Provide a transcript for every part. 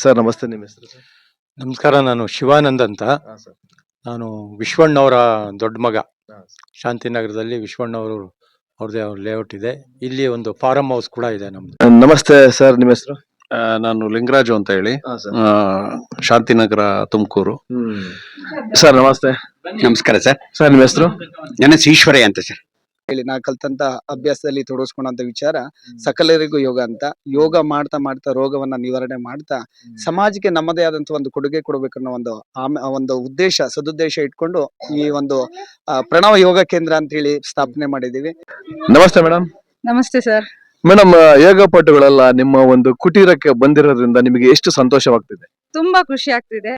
Sir ನಮಸ್ತೆ, ನಿಮ್ಮ ಹೆಸರು ಸರ್? ನಮಸ್ಕಾರ. ನಾನು ಶಿವಾನಂದ್ ಅಂತ. ಸರ್. ನಾನು ವಿಶ್ವಣ್ಣವರ ದೊಡ್ಡ ಮಗ. ಹಾ, ಶಾಂತಿನಗರದಲ್ಲಿ ವಿಶ್ವಣ್ಣವರು ಅವ್ರದೇ ಅವ್ರ ಲೇಔಟ್ ಇದೆ. ಇಲ್ಲಿ ಒಂದು ಫಾರಂ ಹೌಸ್ ಕೂಡ ಇದೆ ನಮ್ದು. ನಮಸ್ತೆ ಸರ್, ನಿಮ್ಮ ಹೆಸರು? ನಾನು ಲಿಂಗರಾಜು ಅಂತ ಹೇಳಿ, ಸರ್. ಶಾಂತಿನಗರ, ತುಮಕೂರು. ಸರ್ ನಮಸ್ತೆ. ನಮಸ್ಕಾರ ಸರ್. ಸರ್ ನಿಮ್ಮ ಹೆಸರು? ನನ್ನ ಹೆಸರು ಈಶ್ವರಯ್ಯ ಅಂತ ಸರ್. ಹೇಳಿ ನಾ ಕಲ್ತಂತ ಅಭ್ಯಾಸದಲ್ಲಿ ತೊಡಗಿಸ್ಕೊಂಡಂತ ವಿಚಾರ ಸಕಲರಿಗೂ ಯೋಗ ಅಂತ. ಯೋಗ ಮಾಡ್ತಾ ಮಾಡ್ತಾ ರೋಗವನ್ನ ನಿವಾರಣೆ ಮಾಡ್ತಾ ಸಮಾಜಕ್ಕೆ ನಮ್ಮದೇ ಆದಂತ ಒಂದು ಕೊಡುಗೆ ಕೊಡಬೇಕನ್ನೋ ಒಂದು ಉದ್ದೇಶ, ಸದುದ್ದೇಶ ಇಟ್ಕೊಂಡು ಈ ಒಂದು ಪ್ರಣವ ಯೋಗ ಕೇಂದ್ರ ಅಂತ ಹೇಳಿ ಸ್ಥಾಪನೆ ಮಾಡಿದೀವಿ. ನಮಸ್ತೆ ಮೇಡಮ್. ನಮಸ್ತೆ ಸರ್. ಮೇಡಮ್, ಯೋಗ ಪಟುಗಳೆಲ್ಲ ನಿಮ್ಮ ಒಂದು ಕುಟೀರಕ್ಕೆ ಬಂದಿರೋದ್ರಿಂದ ನಿಮಗೆ ಎಷ್ಟು ಸಂತೋಷವಾಗ್ತಿದೆ? ತುಂಬಾ ಖುಷಿ ಆಗ್ತಿದೆ.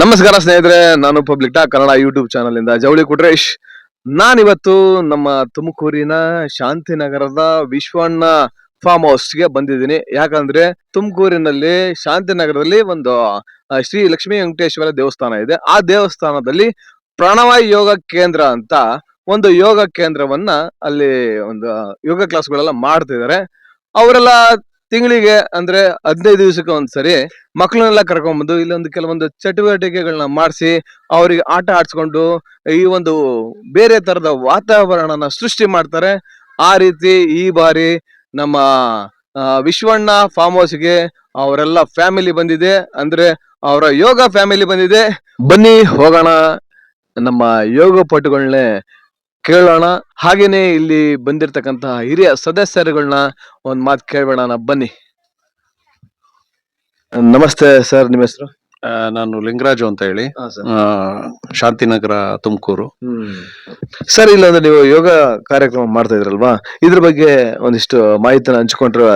ನಮಸ್ಕಾರ ಸ್ನೇಹಿತರೆ, ನಾನು public talk Kannada YouTube channel ಇಂದ ಜವಳಿ ಕುಟ್ರೇಶ್. ನಾನಿವತ್ತು ನಮ್ಮ ತುಮಕೂರಿನ ಶಾಂತಿನಗರದ ವಿಶ್ವಣ್ಣ ಫಾರ್ಮ್ ಹೌಸ್ ಗೆ ಬಂದಿದ್ದೀನಿ. ಯಾಕಂದ್ರೆ ತುಮಕೂರಿನಲ್ಲಿ ಶಾಂತಿನಗರದಲ್ಲಿ ಒಂದು ಶ್ರೀ ಲಕ್ಷ್ಮೀ ವೆಂಕಟೇಶ್ವರ ದೇವಸ್ಥಾನ ಇದೆ. ಆ ದೇವಸ್ಥಾನದಲ್ಲಿ ಪ್ರಣವ ಯೋಗ ಕೇಂದ್ರ ಅಂತ ಒಂದು ಯೋಗ ಕೇಂದ್ರವನ್ನ ಅಲ್ಲಿ ಒಂದು ಯೋಗ ಕ್ಲಾಸ್ಗಳೆಲ್ಲ ಮಾಡ್ತಿದ್ದಾರೆ. ಅವರೆಲ್ಲ ತಿಂಗಳಿಗೆ ಅಂದ್ರೆ 15 ದಿವಸಕ್ಕೆ ಒಂದ್ಸರಿ ಮಕ್ಕಳನ್ನೆಲ್ಲ ಕರ್ಕೊಂಡ್ಬಂದು ಇಲ್ಲೊಂದು ಕೆಲವೊಂದು ಚಟುವಟಿಕೆಗಳನ್ನ ಮಾಡಿಸಿ ಅವ್ರಿಗೆ ಆಟ ಆಡ್ಸ್ಕೊಂಡು ಈ ಒಂದು ಬೇರೆ ತರದ ವಾತಾವರಣನ ಸೃಷ್ಟಿ ಮಾಡ್ತಾರೆ. ಆ ರೀತಿ ಈ ಬಾರಿ ನಮ್ಮ ವಿಶ್ವಣ್ಣ ಫಾರ್ಮ್ ಹೌಸ್ಗೆ ಅವರೆಲ್ಲ ಫ್ಯಾಮಿಲಿ ಬಂದಿದೆ, ಅಂದ್ರೆ ಅವರ ಯೋಗ ಫ್ಯಾಮಿಲಿ ಬಂದಿದೆ. ಬನ್ನಿ ಹೋಗೋಣ, ನಮ್ಮ ಯೋಗ ಪಟುಗಳನ್ನೇ ಕೇಳೋಣ. ಹಾಗೇನೆ ಇಲ್ಲಿ ಬಂದಿರತಕ್ಕಂತ ಹಿರಿಯ ಸದಸ್ಯರುಗಳನ್ನ ಒಂದ್ ಮಾತು ಕೇಳಬೇಡ. ಬನ್ನಿ. ನಮಸ್ತೆ ಸರ್, ನಿಮ್ಮ ಹೆಸರು? ನಾನು ಲಿಂಗರಾಜು ಅಂತ ಹೇಳಿ, ಶಾಂತಿನಗರ, ತುಮಕೂರು. ಸರ್, ಇಲ್ಲಂದ್ರೆ ನೀವು ಯೋಗ ಕಾರ್ಯಕ್ರಮ ಮಾಡ್ತಾ ಇದ್ರಲ್ವಾ, ಇದ್ರ ಬಗ್ಗೆ ಒಂದಿಷ್ಟು ಮಾಹಿತಿನ ಹಂಚ್ಕೊಂಡ್ರೆ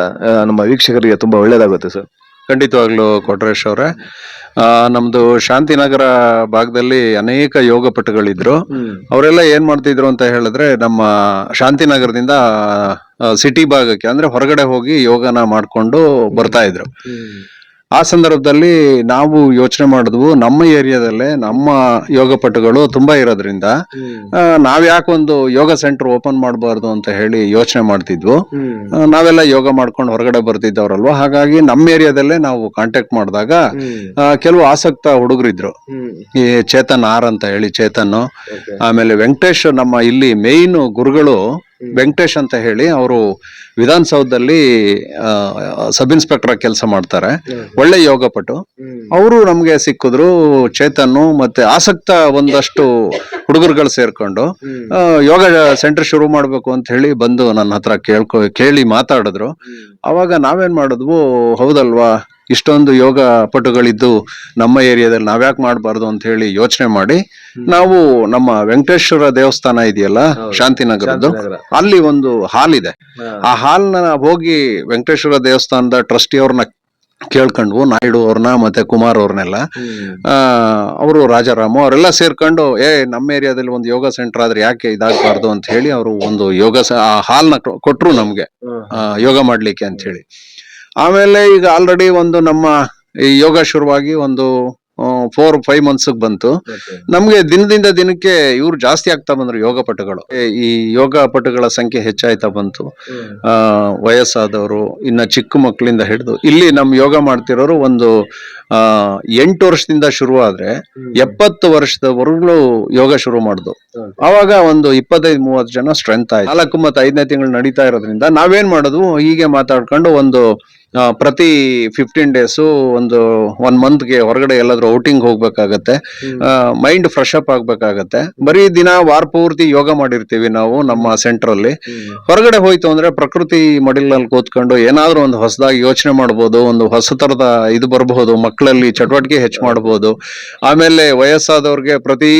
ನಮ್ಮ ವೀಕ್ಷಕರಿಗೆ ತುಂಬಾ ಒಳ್ಳೇದಾಗುತ್ತೆ ಸರ್. ಖಂಡಿತವಾಗ್ಲೂ ಕೊಟ್ರೇಶ್ ಅವ್ರೆ, ನಮ್ದು ಶಾಂತಿನಗರ ಭಾಗದಲ್ಲಿ ಅನೇಕ ಯೋಗ ಪಟುಗಳಿದ್ರು. ಅವರೆಲ್ಲ ಏನ್ ಮಾಡ್ತಿದ್ರು ಅಂತ ಹೇಳಿದ್ರೆ, ನಮ್ಮ ಶಾಂತಿನಗರದಿಂದ ಸಿಟಿ ಭಾಗಕ್ಕೆ ಅಂದ್ರೆ ಹೊರಗಡೆ ಹೋಗಿ ಯೋಗನ ಮಾಡ್ಕೊಂಡು ಬರ್ತಾ ಇದ್ರು. ಆ ಸಂದರ್ಭದಲ್ಲಿ ನಾವು ಯೋಚನೆ ಮಾಡಿದ್ವು, ನಮ್ಮ ಏರಿಯಾದಲ್ಲೇ ನಮ್ಮ ಯೋಗ ಪಟುಗಳು ತುಂಬಾ ಇರೋದ್ರಿಂದ ನಾವ್ಯಾಕೊಂದು ಯೋಗ ಸೆಂಟರ್ ಓಪನ್ ಮಾಡಬಾರ್ದು ಅಂತ ಹೇಳಿ ಯೋಚನೆ ಮಾಡ್ತಿದ್ವು. ನಾವೆಲ್ಲ ಯೋಗ ಮಾಡ್ಕೊಂಡು ಹೊರಗಡೆ ಬರ್ತಿದ್ದವ್ರಲ್ವಾ, ಹಾಗಾಗಿ ನಮ್ಮ ಏರಿಯಾದಲ್ಲೇ ನಾವು ಕಾಂಟ್ಯಾಕ್ಟ್ ಮಾಡಿದಾಗ ಕೆಲವು ಆಸಕ್ತ ಹುಡುಗರಿದ್ರು. ಈ ಚೇತನ್ ಆರ್ ಅಂತ ಹೇಳಿ ಚೇತನ್, ಆಮೇಲೆ ವೆಂಕಟೇಶ್, ನಮ್ಮ ಇಲ್ಲಿ ಮೇಯ್ನ್ ಗುರುಗಳು ವೆಂಕಟೇಶ್ ಅಂತ ಹೇಳಿ, ಅವರು ವಿಧಾನಸೌಧದಲ್ಲಿ ಸಬ್ ಇನ್ಸ್ಪೆಕ್ಟರ್ ಕೆಲಸ ಮಾಡ್ತಾರೆ. ಒಳ್ಳೆ ಯೋಗ ಪಟು. ಅವರು ನಮ್ಗೆ ಸಿಕ್ಕಿದ್ರು. ಚೇತನ್ ಮತ್ತೆ ಆಸಕ್ತ ಒಂದಷ್ಟು ಹುಡುಗರುಗಳು ಸೇರ್ಕೊಂಡು ಯೋಗ ಸೆಂಟರ್ ಶುರು ಮಾಡ್ಬೇಕು ಅಂತ ಹೇಳಿ ಬಂದು ನನ್ನ ಹತ್ರ ಕೇಳಿ ಮಾತಾಡಿದ್ರು. ಅವಾಗ ನಾವೇನ್ ಮಾಡಿದ್ವು, ಹೌದಲ್ವಾ, ಇಷ್ಟೊಂದು ಯೋಗ ಪಟುಗಳಿದ್ದು ನಮ್ಮ ಏರಿಯಾದಲ್ಲಿ ನಾವ್ಯಾಕೆ ಮಾಡಬಾರ್ದು ಅಂತ ಹೇಳಿ ಯೋಚನೆ ಮಾಡಿ ನಾವು ನಮ್ಮ ವೆಂಕಟೇಶ್ವರ ದೇವಸ್ಥಾನ ಇದೆಯಲ್ಲ ಶಾಂತಿನಗರದ್ದು, ಅಲ್ಲಿ ಒಂದು ಹಾಲ್ ಇದೆ. ಆ ಹಾಲ್ನ ಹೋಗಿ ವೆಂಕಟೇಶ್ವರ ದೇವಸ್ಥಾನದ ಟ್ರಸ್ಟಿ ಅವ್ರನ್ನ ಕೇಳ್ಕೊಂಡ್ವು, ನಾಯ್ಡು ಅವ್ರನ್ನ ಮತ್ತೆ ಕುಮಾರ್ ಅವ್ರನ್ನೆಲ್ಲ. ಅವರು ರಾಜಾರಾಮು ಅವರೆಲ್ಲ ಸೇರ್ಕೊಂಡು ನಮ್ಮ ಏರಿಯಾದಲ್ಲಿ ಒಂದು ಯೋಗ ಸೆಂಟರ್ ಆದ್ರೆ ಯಾಕೆ ಇದಾಗಬಾರ್ದು ಅಂತ ಹೇಳಿ ಅವರು ಒಂದು ಯೋಗ ಹಾಲ್ನ ಕೊಟ್ರು ನಮ್ಗೆ ಯೋಗ ಮಾಡ್ಲಿಕ್ಕೆ ಅಂತ ಹೇಳಿ. ಆಮೇಲೆ ಈಗ ಆಲ್ರೆಡಿ ಒಂದು ನಮ್ಮ ಈ ಯೋಗ ಶುರುವಾಗಿ ಒಂದು 4-5 months ಬಂತು. ನಮ್ಗೆ ದಿನದಿಂದ ದಿನಕ್ಕೆ ಇವ್ರು ಜಾಸ್ತಿ ಆಗ್ತಾ ಬಂದ್ರು ಯೋಗ ಪಟುಗಳು. ಈ ಯೋಗ ಪಟುಗಳ ಸಂಖ್ಯೆ ಹೆಚ್ಚಾಯ್ತಾ ಬಂತು. ವಯಸ್ಸಾದವರು, ಇನ್ನ ಚಿಕ್ಕ ಮಕ್ಕಳಿಂದ ಹಿಡಿದು ಇಲ್ಲಿ ನಮ್ ಯೋಗ ಮಾಡ್ತಿರೋರು ಒಂದು 8 ವರ್ಷದಿಂದ ಶುರು ಆದ್ರೆ 70 ವರ್ಷದವರೆಗೂ ಯೋಗ ಶುರು ಮಾಡುದು. ಅವಾಗ ಒಂದು 25-30 ಜನ ಸ್ಟ್ರೆಂತ್ ಆಯ್ತು. 4 ಮತ್ತು 5ನೇ ತಿಂಗಳು ನಡೀತಾ ಇರೋದ್ರಿಂದ ನಾವೇನ್ ಮಾಡೋದು, ಹೀಗೆ ಮಾತಾಡ್ಕೊಂಡು ಒಂದು ಪ್ರತಿ 15 days ಒಂದು 1 monthಗೆ ಹೊರಗಡೆ ಎಲ್ಲಾದ್ರೂ ಔಟಿಂಗ್ ಹೋಗ್ಬೇಕಾಗತ್ತೆ. ಮೈಂಡ್ ಫ್ರೆಶ್ ಅಪ್ ಆಗ್ಬೇಕಾಗತ್ತೆ. ಬರೀ ದಿನ ವಾರ ಪೂರ್ತಿ ಯೋಗ ಮಾಡಿರ್ತೀವಿ ನಾವು ನಮ್ಮ ಸೆಂಟರ್ ಅಲ್ಲಿ. ಹೊರಗಡೆ ಹೋಯ್ತು ಅಂದ್ರೆ ಪ್ರಕೃತಿ ಮಡಿಲಲ್ಲಿ ಕೂತ್ಕೊಂಡು ಏನಾದ್ರೂ ಒಂದು ಹೊಸದಾಗಿ ಯೋಚನೆ ಮಾಡ್ಬೋದು, ಒಂದು ಹೊಸ ತರದ ಇದು ಬರಬಹುದು, ಮಕ್ಕಳಲ್ಲಿ ಚಟುವಟಿಕೆ ಹೆಚ್ಚು ಮಾಡಬಹುದು. ಆಮೇಲೆ ವಯಸ್ಸಾದವ್ರಿಗೆ ಪ್ರತಿ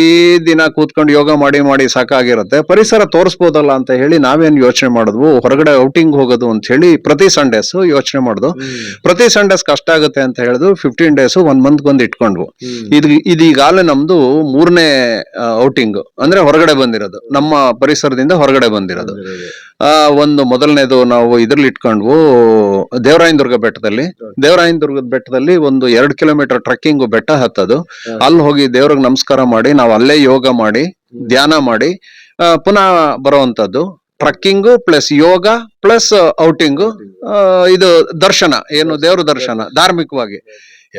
ದಿನ ಕೂತ್ಕೊಂಡು ಯೋಗ ಮಾಡಿ ಮಾಡಿ ಸಾಕಾಗಿರುತ್ತೆ, ಪರಿಸರ ತೋರಿಸ್ಬೋದಲ್ಲ ಅಂತ ಹೇಳಿ ನಾವೇನ್ ಯೋಚನೆ ಮಾಡಿದ್ವು, ಹೊರಗಡೆ ಔಟಿಂಗ್ ಹೋಗೋದು ಅಂತ ಹೇಳಿ ಪ್ರತಿ ಸಂಡೇಸ್ ಯೋಚನೆ ಮಾಡುದು. ಪ್ರತಿ ಸಂಡೇಸ್ ಕಷ್ಟ ಆಗುತ್ತೆ ಅಂತ ಹೇಳಿದ್ರು 15 days 1 month ಬಂದು ಇಟ್ಕೊಂಡ್ವು. ಇದೀಗಾಗಲೇ ನಮ್ದು 3ನೇ ಔಟಿಂಗ್, ಅಂದ್ರೆ ಹೊರಗಡೆ ಬಂದಿರೋದು, ನಮ್ಮ ಪರಿಸರದಿಂದ ಹೊರಗಡೆ ಬಂದಿರೋದು. ಒಂದು ಮೊದಲನೇದು ನಾವು ಇದ್ರಲ್ಲಿ ಇಟ್ಕೊಂಡ್ವು ದೇವರಾಯನದುರ್ಗ ಬೆಟ್ಟದಲ್ಲಿ ಒಂದು 2 kilometer ಟ್ರೆಕ್ಕಿಂಗ್, ಬೆಟ್ಟ ಹತ್ತದು. ಅಲ್ಲಿ ಹೋಗಿ ದೇವ್ರಿಗೆ ನಮಸ್ಕಾರ ಮಾಡಿ ನಾವು ಅಲ್ಲೇ ಯೋಗ ಮಾಡಿ ಧ್ಯಾನ ಮಾಡಿ ಪುನಃ ಬರುವಂತದ್ದು. ಟ್ರಕ್ಕಿಂಗು ಪ್ಲಸ್ ಯೋಗ ಪ್ಲಸ್ ಔಟಿಂಗು, ಇದು ದರ್ಶನ, ಏನು ದೇವ್ರ ದರ್ಶನ ಧಾರ್ಮಿಕವಾಗಿ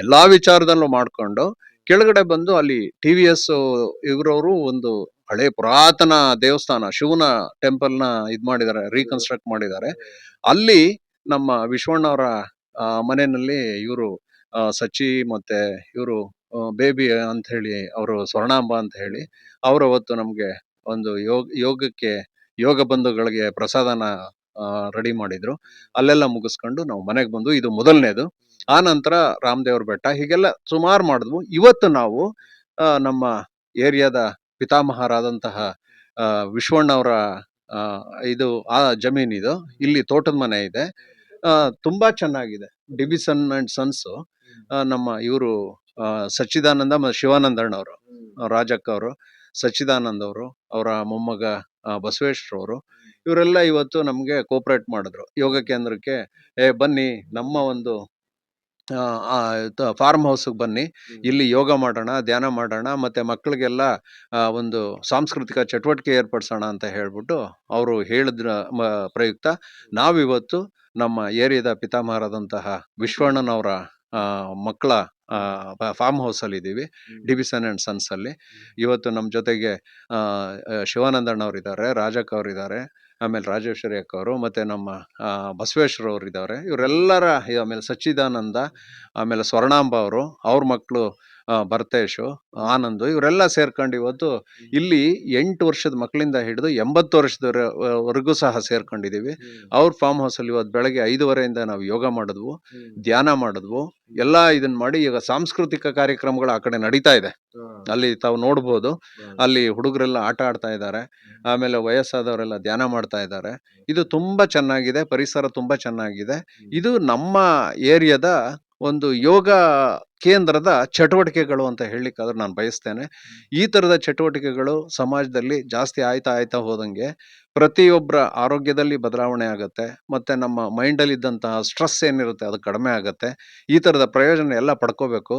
ಎಲ್ಲಾ ವಿಚಾರದಲ್ಲೂ ಮಾಡ್ಕೊಂಡು ಕೆಳಗಡೆ ಬಂದು ಅಲ್ಲಿ TVS ಇವರವರು ಒಂದು ಹಳೆ ಪುರಾತನ ದೇವಸ್ಥಾನ ಶಿವನ ಟೆಂಪಲ್ ನ ಇದ್ ಮಾಡಿದ್ದಾರೆ, ರೀಕನ್ಸ್ಟ್ರಕ್ಟ್ ಮಾಡಿದ್ದಾರೆ. ಅಲ್ಲಿ ನಮ್ಮ ವಿಶ್ವಣ್ಣವರ ಮನೆಯಲ್ಲಿ ಇವರು ಸಚಿ ಮತ್ತೆ ಇವರು ಬೇಬಿ ಅಂತ ಹೇಳಿ, ಅವರು ಸ್ವರ್ಣಾಂಬ ಅಂತ ಹೇಳಿ ಅವರು ಅವತ್ತು ನಮ್ಗೆ ಒಂದು ಯೋಗಕ್ಕೆ ಯೋಗ ಬಂಧುಗಳಿಗೆ ಪ್ರಸಾದನ ರೆಡಿ ಮಾಡಿದ್ರು. ಅಲ್ಲೆಲ್ಲ ಮುಗಿಸ್ಕೊಂಡು ನಾವು ಮನೆಗೆ ಬಂದು, ಇದು ಮೊದಲನೇದು. ಆ ನಂತರ ರಾಮದೇವ್ರ ಬೆಟ್ಟ, ಹೀಗೆಲ್ಲ ಸುಮಾರು ಮಾಡಿದ್ವು. ಇವತ್ತು ನಾವು ನಮ್ಮ ಏರಿಯಾದ ಪಿತಾಮಹರಾದಂತಹ ವಿಶ್ವಣ್ಣವರ ಇದು ಆ ಜಮೀನಿದು, ಇಲ್ಲಿ ತೋಟದ ಮನೆ ಇದೆ, ತುಂಬಾ ಚೆನ್ನಾಗಿದೆ. ಡಿಬಿಸನ್ ಅಂಡ್ ಸನ್ಸ್ ನಮ್ಮ ಇವರು ಸಚ್ಚಿದಾನಂದ ಮತ್ತು ಶಿವಾನಂದಣ್ಣವರು, ರಾಜಕ್ಕ ಅವರು, ಸಚ್ಚಿದಾನಂದ್ ಅವರು, ಅವರ ಮೊಮ್ಮಗ ಬಸವೇಶ್ವರವರು, ಇವರೆಲ್ಲ ಇವತ್ತು ನಮ್ಗೆ ಕೋಪರೇಟ್ ಮಾಡಿದ್ರು. ಯೋಗ ಕೇಂದ್ರಕ್ಕೆ ಬನ್ನಿ, ನಮ್ಮ ಒಂದು ಫಾರ್ಮ್ ಹೌಸ್ಗೆ ಬನ್ನಿ, ಇಲ್ಲಿ ಯೋಗ ಮಾಡೋಣ, ಧ್ಯಾನ ಮಾಡೋಣ, ಮತ್ತೆ ಮಕ್ಕಳಿಗೆಲ್ಲ ಒಂದು ಸಾಂಸ್ಕೃತಿಕ ಚಟುವಟಿಕೆ ಏರ್ಪಡಿಸೋಣ ಅಂತ ಹೇಳ್ಬಿಟ್ಟು ಅವರು ಹೇಳಿದ್ರ ಪ್ರಯುಕ್ತ ನಾವಿವತ್ತು ನಮ್ಮ ಏರಿಯಾದ ಪಿತಾಮಹರಾದಂತಹ ವಿಶ್ವಣ್ಣನವರ ಮಕ್ಕಳ ಫಾರ್ಮ್ ಹೌಸ್ ಅಲ್ಲಿ ಇದ್ದೀವಿ, ಡಿಬಿಸನ್ ಅಂಡ್ ಸನ್ಸ್ ಅಲ್ಲಿ. ಇವತ್ತು ನಮ್ಮ ಜೊತೆಗೆ ಶಿವಾನಂದಣ್ಣವ್ರು ಇದ್ದಾರೆ, ರಾಜಕ್ಕ ಅವ್ರು ಇದ್ದಾರೆ, ಆಮೇಲೆ ರಾಜೇಶ್ವರಿ ಅಕ್ಕ ಅವರು, ಮತ್ತೆ ನಮ್ಮ ಬಸವೇಶ್ವರ ಅವರು ಇದ್ದಾರೆ. ಇವರೆಲ್ಲರ ಆಮೇಲೆ ಸಚ್ಚಿದಾನಂದ, ಆಮೇಲೆ ಸ್ವರ್ಣಾಂಬ ಅವರು, ಅವ್ರ ಮಕ್ಕಳು ಭರತೇಶು, ಆನಂದ್, ಇವರೆಲ್ಲ ಸೇರ್ಕೊಂಡು ಇವತ್ತು ಇಲ್ಲಿ 8 ವರ್ಷದ ಮಕ್ಕಳಿಂದ ಹಿಡಿದು 80 ವರ್ಷದವರೆಗೂ ಸಹ ಸೇರ್ಕೊಂಡಿದೀವಿ. ಅವ್ರ ಫಾರ್ಮ್ ಹೌಸ್ ಅಲ್ಲಿ ಇವತ್ತು ಬೆಳಗ್ಗೆ 5:30 ನಾವು ಯೋಗ ಮಾಡಿದ್ವು, ಧ್ಯಾನ ಮಾಡಿದ್ವು, ಎಲ್ಲ ಇದನ್ನ ಮಾಡಿ ಈಗ ಸಾಂಸ್ಕೃತಿಕ ಕಾರ್ಯಕ್ರಮಗಳು ಆ ಕಡೆ ನಡೀತಾ ಇದೆ. ಅಲ್ಲಿ ತಾವು ನೋಡ್ಬೋದು, ಅಲ್ಲಿ ಹುಡುಗರೆಲ್ಲ ಆಟ ಆಡ್ತಾ ಇದ್ದಾರೆ, ಆಮೇಲೆ ವಯಸ್ಸಾದವರೆಲ್ಲ ಧ್ಯಾನ ಮಾಡ್ತಾ ಇದ್ದಾರೆ. ಇದು ತುಂಬಾ ಚೆನ್ನಾಗಿದೆ, ಪರಿಸರ ತುಂಬಾ ಚೆನ್ನಾಗಿದೆ. ಇದು ನಮ್ಮ ಏರಿಯಾದ ಒಂದು ಯೋಗ ಕೇಂದ್ರದ ಚಟುವಟಿಕೆಗಳು ಅಂತ ಹೇಳಲಿಕ್ಕಾದ್ರೆ ನಾನು ಬಯಸ್ತೇನೆ. ಈ ತರದ ಚಟುವಟಿಕೆಗಳು ಸಮಾಜದಲ್ಲಿ ಜಾಸ್ತಿ ಆಯ್ತಾ ಹೋದಂಗೆ ಪ್ರತಿಯೊಬ್ಬರ ಆರೋಗ್ಯದಲ್ಲಿ ಬದಲಾವಣೆ ಆಗುತ್ತೆ, ಮತ್ತೆ ನಮ್ಮ ಮೈಂಡಲ್ಲಿ ಇದ್ದಂತಹ ಸ್ಟ್ರೆಸ್ ಏನಿರುತ್ತೆ ಅದು ಕಡಿಮೆ ಆಗುತ್ತೆ. ಈ ತರದ ಪ್ರಯೋಜನ ಎಲ್ಲ ಪಡ್ಕೋಬೇಕು.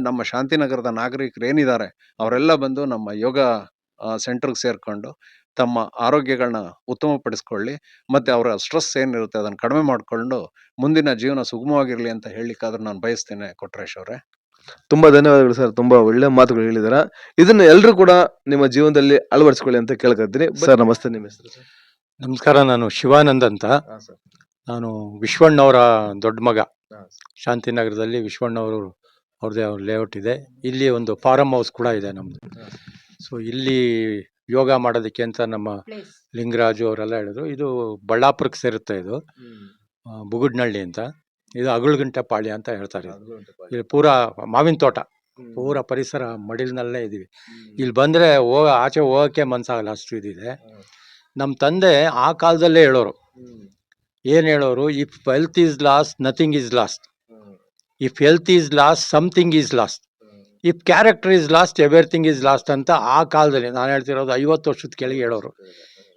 ನಮ್ಮ ಶಾಂತಿನಗರದ ನಾಗರಿಕರು ಏನಿದ್ದಾರೆ ಅವರೆಲ್ಲ ಬಂದು ನಮ್ಮ ಯೋಗ ಸೆಂಟರ್ಗೆ ಸೇರ್ಕೊಂಡು ತಮ್ಮ ಆರೋಗ್ಯಗಳನ್ನ ಉತ್ತಮಪಡಿಸ್ಕೊಳ್ಳಿ, ಮತ್ತೆ ಅವರ ಸ್ಟ್ರೆಸ್ ಏನಿರುತ್ತೆ ಅದನ್ನ ಕಡಿಮೆ ಮಾಡ್ಕೊಂಡು ಮುಂದಿನ ಜೀವನ ಸುಗಮವಾಗಿರ್ಲಿ ಅಂತ ಹೇಳಲಿಕ್ಕಾದ್ರೆ ನಾನು ಬಯಸ್ತೇನೆ. ಕೊಟ್ರೇಶ್ ಅವರೇ, ತುಂಬಾ ಧನ್ಯವಾದಗಳು ಸರ್, ತುಂಬಾ ಒಳ್ಳೆ ಮಾತುಗಳು ಹೇಳಿದಾರ. ಇದನ್ನ ಎಲ್ರು ಕೂಡ ನಿಮ್ಮ ಜೀವನದಲ್ಲಿ ಅಳವಡಿಸ್ಕೊಳ್ಳಿ ಅಂತ ಕೇಳ್ಕೊತೀನಿ. ಸರ್ ನಮಸ್ತೆ, ನಿಮ್ಮ ಹೆಸರು ಸರ್? ನಮಸ್ಕಾರ, ನಾನು ಶಿವಾನಂದ್ ಅಂತ. ನಾನು ವಿಶ್ವಣ್ಣವರ ದೊಡ್ಡ ಮಗ. ಶಾಂತಿನಗರದಲ್ಲಿ ವಿಶ್ವಣ್ಣವರು ಅವ್ರದೇ ಲೇಔಟ್ ಇದೆ. ಇಲ್ಲಿ ಒಂದು ಫಾರಂ ಹೌಸ್ ಕೂಡ ಇದೆ ನಮ್ದು. ಸೊ ಇಲ್ಲಿ ಯೋಗ ಮಾಡೋದಕ್ಕೆ ಅಂತ ನಮ್ಮ ಲಿಂಗರಾಜು ಅವರೆಲ್ಲ ಹೇಳಿದ್ರು. ಇದು ಬಳ್ಳಾಪುರಕ್ಕೆ ಸೇರುತ್ತೆ. ಇದು ಬುಗುಡ್ನಳ್ಳಿ ಅಂತ, ಇದು ಅಗಳಗುಂಟೆ ಪಾಳ್ಯ ಅಂತ ಹೇಳ್ತಾರೆ. ಇಲ್ಲಿ ಪೂರಾ ಮಾವಿನ ತೋಟ, ಪೂರಾ ಪರಿಸರ ಮಡಿಲಿನಲ್ಲೇ ಇದೀವಿ. ಇಲ್ಲಿ ಬಂದ್ರೆ ಆಚೆ ಹೋಗಕ್ಕೆ ಮನ್ಸಾಗಲ್ಲ, ಅಷ್ಟು ಇದಿದೆ. ನಮ್ಮ ತಂದೆ ಆ ಕಾಲದಲ್ಲೇ ಹೇಳೋರು, ಏನ್ ಹೇಳೋರು, if wealth is last nothing is last, if health is last something is last, if character is last everything is last ಅಂತ ಆ ಕಾಲದಲ್ಲಿ, ನಾನು ಹೇಳ್ತಿರೋದು 50 ವರ್ಷದ ಕೆಳಗೆ ಹೇಳೋರು.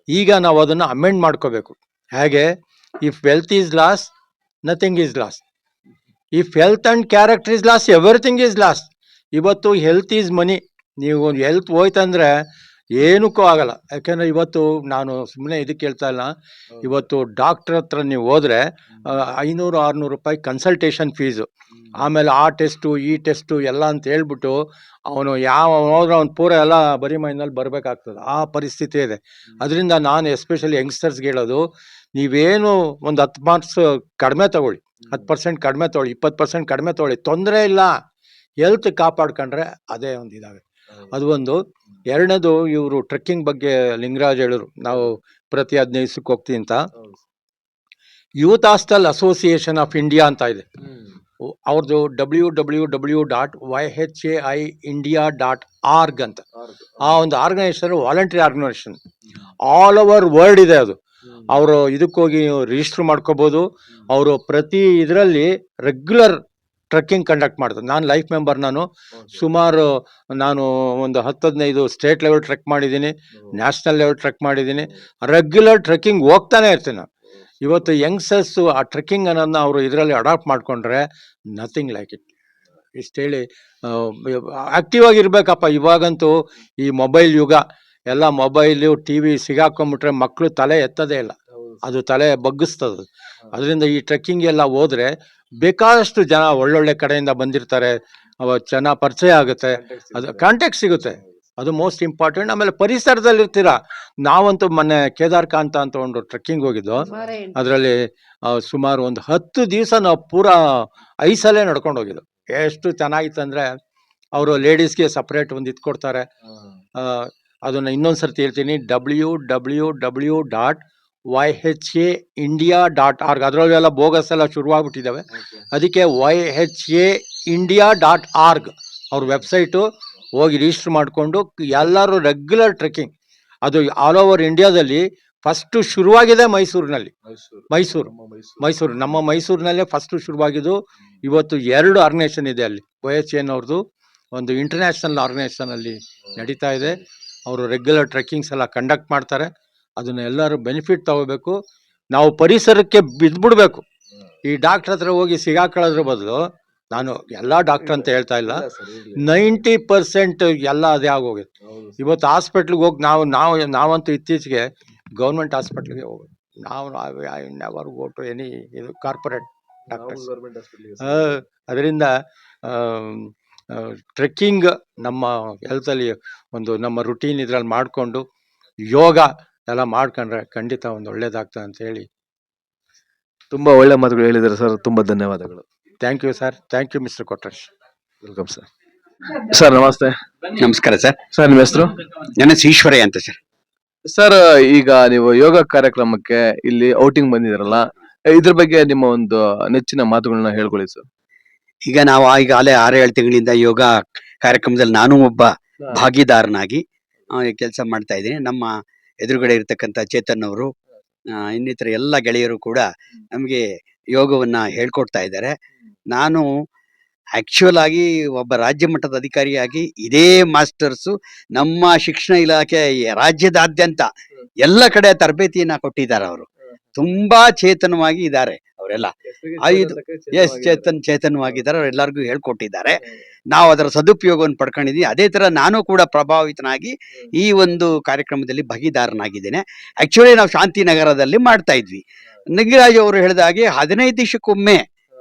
ಈಗ ನಾವು ಅದನ್ನು ಅಮೆಂಡ್ ಮಾಡ್ಕೋಬೇಕು. ಹೇಗೆ? If wealth is last nothing is last, if health and character is last everything is last. ಇವತ್ತು ಹೆಲ್ತ್ ಈಸ್ ಮನಿ. ನೀವು ಹೆಲ್ತ್ ಹೋಯ್ತಂದ್ರೆ ಏನಕ್ಕೂ ಆಗಲ್ಲ. ಯಾಕೆಂದ್ರೆ ಇವತ್ತು ನಾನು ಸುಮ್ಮನೆ ಇದಕ್ಕೆ ಹೇಳ್ತಾ ಇಲ್ಲ, ಇವತ್ತು ಡಾಕ್ಟರ್ ಹತ್ರ ನೀವು ಹೋದ್ರೆ 500-600 ರೂಪಾಯಿ ಕನ್ಸಲ್ಟೇಷನ್ ಫೀಸು, ಆಮೇಲೆ ಆ ಟೆಸ್ಟು ಈ ಟೆಸ್ಟು ಎಲ್ಲ ಅಂತ ಹೇಳ್ಬಿಟ್ಟು ಅವನು ಹೋದ್ರೆ ಅವ್ನು ಪೂರ ಎಲ್ಲ ಬರೀ ಮೈನಲ್ಲಿ ಬರಬೇಕಾಗ್ತದೆ. ಆ ಪರಿಸ್ಥಿತಿ ಇದೆ. ಅದರಿಂದ ನಾನು ಎಸ್ಪೆಷಲಿ ಯಂಗ್ಸ್ಟರ್ಸ್ಗೆ ಹೇಳೋದು, ನೀವೇನು ಒಂದು 10 ಮಾರ್ಕ್ಸ್ ಕಡಿಮೆ ತಗೊಳ್ಳಿ, 10% ಕಡಿಮೆ ತಗೊಳ್ಳಿ, 20% ಕಡಿಮೆ ತಗೊಳ್ಳಿ, ತೊಂದರೆ ಇಲ್ಲ. ಹೆಲ್ತ್ ಕಾಪಾಡ್ಕೊಂಡ್ರೆ ಅದೇ ಒಂದು ಇದಾಗುತ್ತೆ. ಅದು ಒಂದು. ಎರಡನೇದು, ಇವರು ಟ್ರೆಕ್ಕಿಂಗ್ ಬಗ್ಗೆ ಲಿಂಗರಾಜ್ ಹೇಳಿದ್ರು, ನಾವು ಪ್ರತಿ 15 ದಿವಸಕ್ಕೆ ಹೋಗ್ತೀವಿ ಅಂತ. Youth hostel association of India ಅಂತ ಇದೆ, ಅವ್ರದ್ದು www.yhaindia.org ಅಂತ. ಆ ಒಂದು organisation voluntary organisation, all over world ಇದೆ ಅದು. ಅವರು ಇದಕ್ಕೋಗಿ ರಿಜಿಸ್ಟರ್ ಮಾಡ್ಕೋಬಹುದು. ಅವರು ಪ್ರತಿ ಇದರಲ್ಲಿ ರೆಗ್ಯುಲರ್ ಟ್ರೆಕ್ಕಿಂಗ್ ಕಂಡಕ್ಟ್ ಮಾಡ್ತಾರೆ. ನಾನು ಲೈಫ್ ಮೆಂಬರ್. ನಾನು ಒಂದು 10-15 ಸ್ಟೇಟ್ ಲೆವೆಲ್ ಟ್ರೆಕ್ ಮಾಡಿದ್ದೀನಿ, ನ್ಯಾಷನಲ್ ಲೆವೆಲ್ ಟ್ರೆಕ್ ಮಾಡಿದ್ದೀನಿ. ರೆಗ್ಯುಲರ್ ಟ್ರೆಕ್ಕಿಂಗ್ ಹೋಗ್ತಾನೆ ಇರ್ತೀನಿ ನಾನು. ಇವತ್ತು ಯಂಗ್ಸ್ಟರ್ಸ್ ಆ ಟ್ರೆಕ್ಕಿಂಗ್ ಅನ್ನೋದನ್ನ ಅವರು ಇದರಲ್ಲಿ ಅಡಾಪ್ಟ್ ಮಾಡ್ಕೊಂಡ್ರೆ ನಥಿಂಗ್ ಲೈಕ್ ಇಟ್. ಇಷ್ಟು ಹೇಳಿ, ಆಕ್ಟಿವ್ ಆಗಿರ್ಬೇಕಪ್ಪ. ಇವಾಗಂತೂ ಈ ಮೊಬೈಲ್ ಯುಗ, ಎಲ್ಲ ಮೊಬೈಲು ಟಿವಿ ಸಿಗಾಕೊಂಡ್ಬಿಟ್ರೆ ಮಕ್ಕಳು ತಲೆ ಎತ್ತದೇ ಇಲ್ಲ, ಅದು ತಲೆ ಬಗ್ಗಿಸ್ತದೆ. ಅದರಿಂದ ಈ ಟ್ರೆಕ್ಕಿಂಗ್ ಎಲ್ಲ ಹೋದ್ರೆ ಬೇಕಾದಷ್ಟು ಜನ ಒಳ್ಳೊಳ್ಳೆ ಕಡೆಯಿಂದ ಬಂದಿರ್ತಾರೆ, ಜನ ಪರಿಚಯ ಆಗುತ್ತೆ, ಅದು ಕಾಂಟ್ಯಾಕ್ಟ್ ಸಿಗುತ್ತೆ, ಅದು ಮೋಸ್ಟ್ ಇಂಪಾರ್ಟೆಂಟ್. ಆಮೇಲೆ ಪರಿಸರದಲ್ಲಿ ಇರ್ತೀರಾ. ನಾವಂತೂ ಮೊನ್ನೆ ಕೇದಾರ್ಕಾಂತ ಅಂತ ಒಂದು ಟ್ರೆಕ್ಕಿಂಗ್ ಹೋಗಿದ್ದು, ಅದರಲ್ಲಿ ಸುಮಾರು ಒಂದು 10 ದಿವಸ ನಾವು ಪೂರಾ ಐಸಲ್ಲೇ ನಡ್ಕೊಂಡು ಹೋಗಿದ್ದು. ಎಷ್ಟು ಚೆನ್ನಾಗಿತ್ತು ಅಂದರೆ, ಅವರು ಲೇಡೀಸ್ಗೆ ಸಪ್ರೇಟ್ ಒಂದು ಇದು ಕೊಡ್ತಾರೆ. ಅದನ್ನು ಇನ್ನೊಂದ್ಸರ್ತಿ ಹೇಳ್ತೀನಿ, www.yhaindia.org. ಅದರಲ್ಲೆಲ್ಲ ಬೋಗಸ್ ಎಲ್ಲ ಶುರುವಾಗ್ಬಿಟ್ಟಿದ್ದಾವೆ. ಅದಕ್ಕೆ yhaindia.org ಅವ್ರ ವೆಬ್ಸೈಟು, ಹೋಗಿ ರಿಜಿಸ್ಟರ್ ಮಾಡಿಕೊಂಡು ಎಲ್ಲರೂ ರೆಗ್ಯುಲರ್ ಟ್ರೆಕ್ಕಿಂಗ್. ಅದು ಆಲ್ ಓವರ್ ಇಂಡಿಯಾದಲ್ಲಿ ಫಸ್ಟು ಶುರುವಾಗಿದೆ ಮೈಸೂರಿನಲ್ಲಿ. ಮೈಸೂರು ನಮ್ಮ ಮೈಸೂರಿನಲ್ಲೇ ಫಸ್ಟು ಶುರುವಾಗಿದ್ದು. ಇವತ್ತು 2 ಆರ್ಗನೈಸೇಷನ್ ಇದೆ ಅಲ್ಲಿ. OHN ಅವ್ರದ್ದು ಒಂದು ಇಂಟರ್ನ್ಯಾಷನಲ್ ಆರ್ಗನೈಸೇಷನಲ್ಲಿ ನಡೀತಾ ಇದೆ. ಅವರು ರೆಗ್ಯುಲರ್ ಟ್ರೆಕ್ಕಿಂಗ್ಸ್ ಎಲ್ಲ ಕಂಡಕ್ಟ್ ಮಾಡ್ತಾರೆ. ಅದನ್ನು ಎಲ್ಲರೂ ಬೆನಿಫಿಟ್ ತಗೋಬೇಕು. ನಾವು ಪರಿಸರಕ್ಕೆ ಬಿದ್ದುಬಿಡ್ಬೇಕು. ಈ ಡಾಕ್ಟ್ರ್ ಹತ್ರ ಹೋಗಿ ಸಿಗಾಕೊಳ್ಳೋದ್ರ ಬದಲು, ನಾನು ಎಲ್ಲ ಡಾಕ್ಟ್ರ್ ಅಂತ ಹೇಳ್ತಾ ಇಲ್ಲ, 90% ಎಲ್ಲ ಅದೇ ಆಗೋಗಿದೆ. ಇವತ್ತು ಹಾಸ್ಪಿಟ್ಲಿಗೆ ಹೋಗಿ ನಾವಂತೂ ಇತ್ತೀಚೆಗೆ ಗೌರ್ಮೆಂಟ್ ಹಾಸ್ಪಿಟ್ಲಿಗೆ ಹೋಗೋದು. ನಾವು I never go to any ಇದು ಕಾರ್ಪೊರೇಟ್ ಡಾಕ್ಟರ್ಸ್. ಅದರಿಂದ ಟ್ರೆಕ್ಕಿಂಗ್ ನಮ್ಮ ಹೆಲ್ತಲ್ಲಿ ಒಂದು ನಮ್ಮ ರುಟೀನ್ ಇದ್ರಲ್ಲಿ ಮಾಡಿಕೊಂಡು ಯೋಗ ಎಲ್ಲ ಮಾಡ್ಕೊಂಡ್ರೆ ಖಂಡಿತ ಒಂದು ಒಳ್ಳೇದಾಗ್ತದೆ ಅಂತ ಹೇಳಿ. ತುಂಬಾ ಒಳ್ಳೆ ಮಾತುಗಳು ಹೇಳಿದ್ದಾರೆ ಸರ್, ತುಂಬಾ ಧನ್ಯವಾದಗಳು. Thank you sir, thank you mister Kotresh. Welcome sir. Sir ನಮಸ್ತೆ. ನಮಸ್ಕಾರ ಸರ್. ಸರ್ ನಿಮ್ಮ ಹೆಸರು? ನನ್ನ ಹೆಸರು ಈಶ್ವರಯ್ಯ ಅಂತ ಸರ್. ಸರ್ ಈಗ ನೀವು ಯೋಗ ಕಾರ್ಯಕ್ರಮಕ್ಕೆ ಇಲ್ಲಿ ಔಟಿಂಗ್ ಬಂದಿದ್ದೀರಲ್ಲ, ಇದ್ರ ಬಗ್ಗೆ ನಿಮ್ಮ ಒಂದು ನೆಚ್ಚಿನ ಮಾತುಗಳನ್ನ ಹೇಳ್ಕೊಳ್ಳಿ ಸರ್. ಈಗ ನಾವು ಈಗಾಗಲೇ 6-7 ತಿಂಗಳಿಂದ ಯೋಗ ಕಾರ್ಯಕ್ರಮದಲ್ಲಿ ನಾನು ಒಬ್ಬ ಭಾಗಿದಾರನಾಗಿ ಕೆಲಸ ಮಾಡ್ತಾ ಇದ್ದೀನಿ. ನಮ್ಮ ಎದುರುಗಡೆ ಇರ್ತಕ್ಕಂಥ ಚೇತನ್ ಅವರು, ಇನ್ನಿತರ ಎಲ್ಲ ಗೆಳೆಯರು ಕೂಡ ನಮಗೆ ಯೋಗವನ್ನ ಹೇಳ್ಕೊಡ್ತಾ ಇದ್ದಾರೆ. ನಾನು ಆಕ್ಚುಯಲ್ ಆಗಿ ಒಬ್ಬ ರಾಜ್ಯ ಮಟ್ಟದ ಅಧಿಕಾರಿಯಾಗಿ ಇದೇ ಮಾಸ್ಟರ್ಸು ನಮ್ಮ ಶಿಕ್ಷಣ ಇಲಾಖೆ ರಾಜ್ಯದಾದ್ಯಂತ ಎಲ್ಲ ಕಡೆ ತರಬೇತಿಯನ್ನ ಕೊಟ್ಟಿದ್ದಾರೆ. ಅವರು ತುಂಬಾ ಚೇತನವಾಗಿ ಇದ್ದಾರೆ ಅವರೆಲ್ಲ. ಚೇತನವಾಗಿದ್ದಾರೆ, ಅವರೆಲ್ಲರಿಗೂ ಹೇಳ್ಕೊಟ್ಟಿದ್ದಾರೆ. ನಾವು ಅದರ ಸದುಪಯೋಗವನ್ನು ಪಡ್ಕೊಂಡಿದ್ದೀವಿ. ಅದೇ ತರ ನಾನು ಕೂಡ ಪ್ರಭಾವಿತನಾಗಿ ಈ ಒಂದು ಕಾರ್ಯಕ್ರಮದಲ್ಲಿ ಭಾಗಿದಾರನಾಗಿದ್ದೇನೆ. ಆಕ್ಚುಲಿ ನಾವು ಶಾಂತಿನಗರದಲ್ಲಿ ಮಾಡ್ತಾ ಇದ್ವಿ. ನಗಿರಾಜ್ ಅವರು ಹೇಳಿದ ಹಾಗೆ 15 ದಿವಸಕ್ಕೊಮ್ಮೆ